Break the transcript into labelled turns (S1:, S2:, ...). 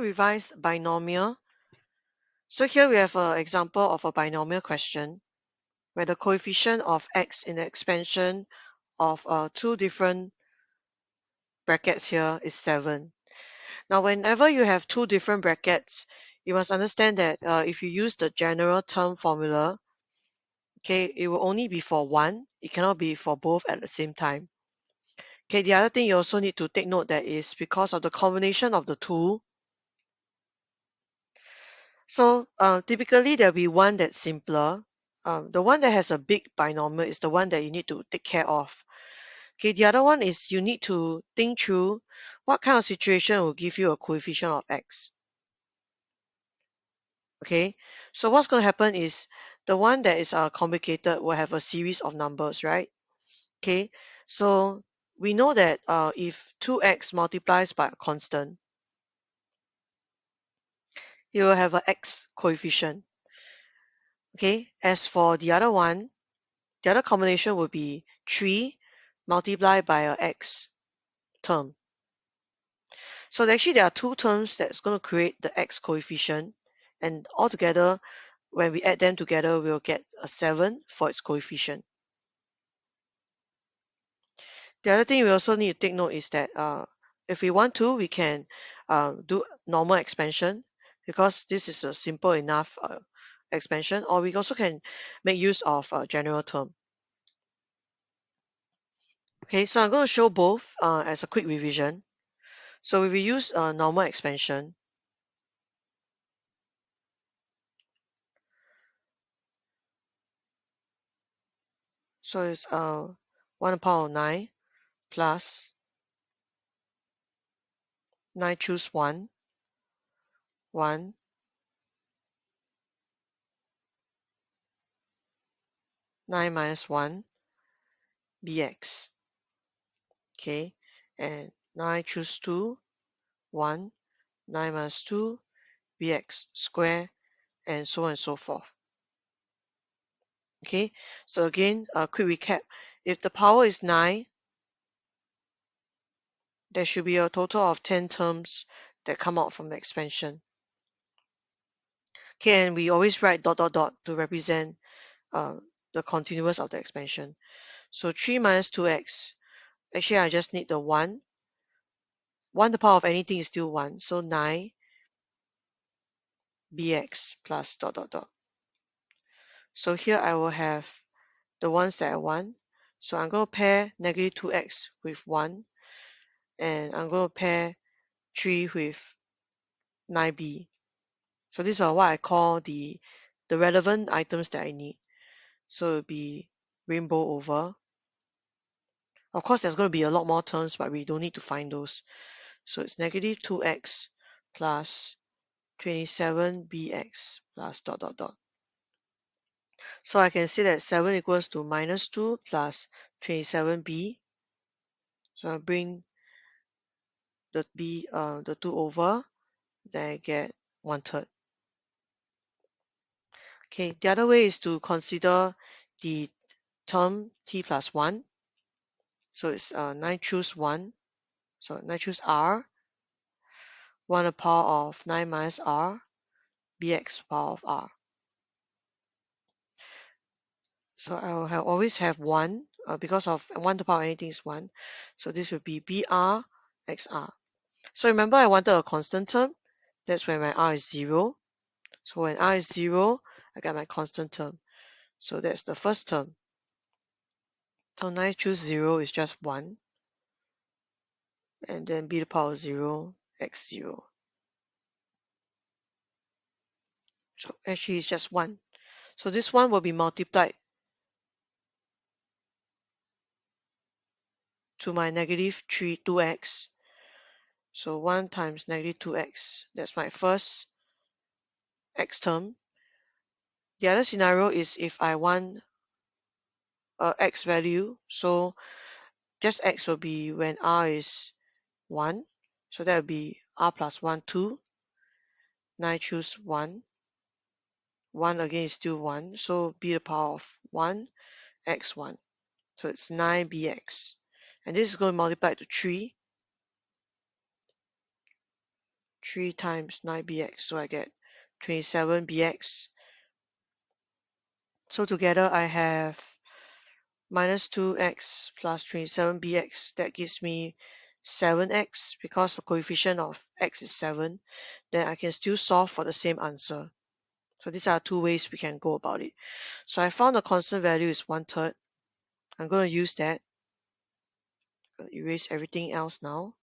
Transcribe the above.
S1: to revise binomial. So here we have an example of a binomial question where the coefficient of x in the expansion of two different brackets here is 7. Now, whenever you have two different brackets, you must understand that if you use the general term formula, okay, it will only be for one. It cannot be for both at the same time. Okay, the other thing you also need to take note that is because of the combination of the two. So typically there'll be one that's simpler. The one that has a big binomial is the one that you need to take care of. Okay, the other one is you need to think through what kind of situation will give you a coefficient of x. Okay, so what's going to happen is the one that is complicated will have a series of numbers, right? Okay, so we know that if 2x multiplies by a constant, you will have an x coefficient. Okay, as for the other one, the other combination would be 3 multiplied by a x term. So actually there are two terms that's going to create the x coefficient, and altogether when we add them together we'll get a 7 for its coefficient. The other thing we also need to take note is that if we want to, we can do normal expansion because this is a simple enough expansion, or we also can make use of a general term. Okay, so I'm going to show both as a quick revision. So we will use normal expansion. So it's 1 power of 9 plus 9 choose 1, 1, 9 minus 1, bx. Okay, and 9 choose 2, 1, 9 minus 2, bx square, and so on and so forth. Okay, so again, a quick recap. If the power is 9, there should be a total of 10 terms that come out from the expansion. Okay, and we always write dot dot dot to represent the continuous of the expansion. So 3 minus 2x, actually I just need the 1. 1 the power of anything is still 1, so 9 bx plus dot dot dot. So here I will have the ones that I want. So I'm going to pair negative 2x with 1, and I'm going to pair 3 with 9b. So these are what I call the relevant items that I need. So it will be rainbow over. Of course, there's going to be a lot more terms, but we don't need to find those. So it's negative 2x plus 27bx plus dot dot dot. So I can say that 7 equals to minus 2 plus 27b. So I bring the the 2 over, then I get 1/3. Okay, the other way is to consider the term t plus 1. So it's 9 choose 1. So 9 choose r. 1 the power of 9 minus r, bx power of r. So I will always have 1 because of 1 to the power of anything is 1. So this will be br xr. So remember I wanted a constant term. That's when my r is 0. So when r is 0, I got my constant term. So that's the first term. So 9 choose 0 is just 1. And then b to the power of 0, x0. So actually it's just 1. So this one will be multiplied to my negative 2x. So 1 times negative 2x. That's my first x term. The other scenario is if I want x value. So just x will be when r is 1. So that will be r plus 1, 2. 9 choose 1. 1 again is still 1. So b to the power of 1, x1. So it's 9bx. And this is going to multiply to 3. 3 times 9bx, so I get 27bx. So together I have minus 2x plus 27bx. That gives me 7x because the coefficient of x is 7. Then I can still solve for the same answer. So these are two ways we can go about it. So I found the constant value is 1/3. I'm going to use that. Erase everything else now.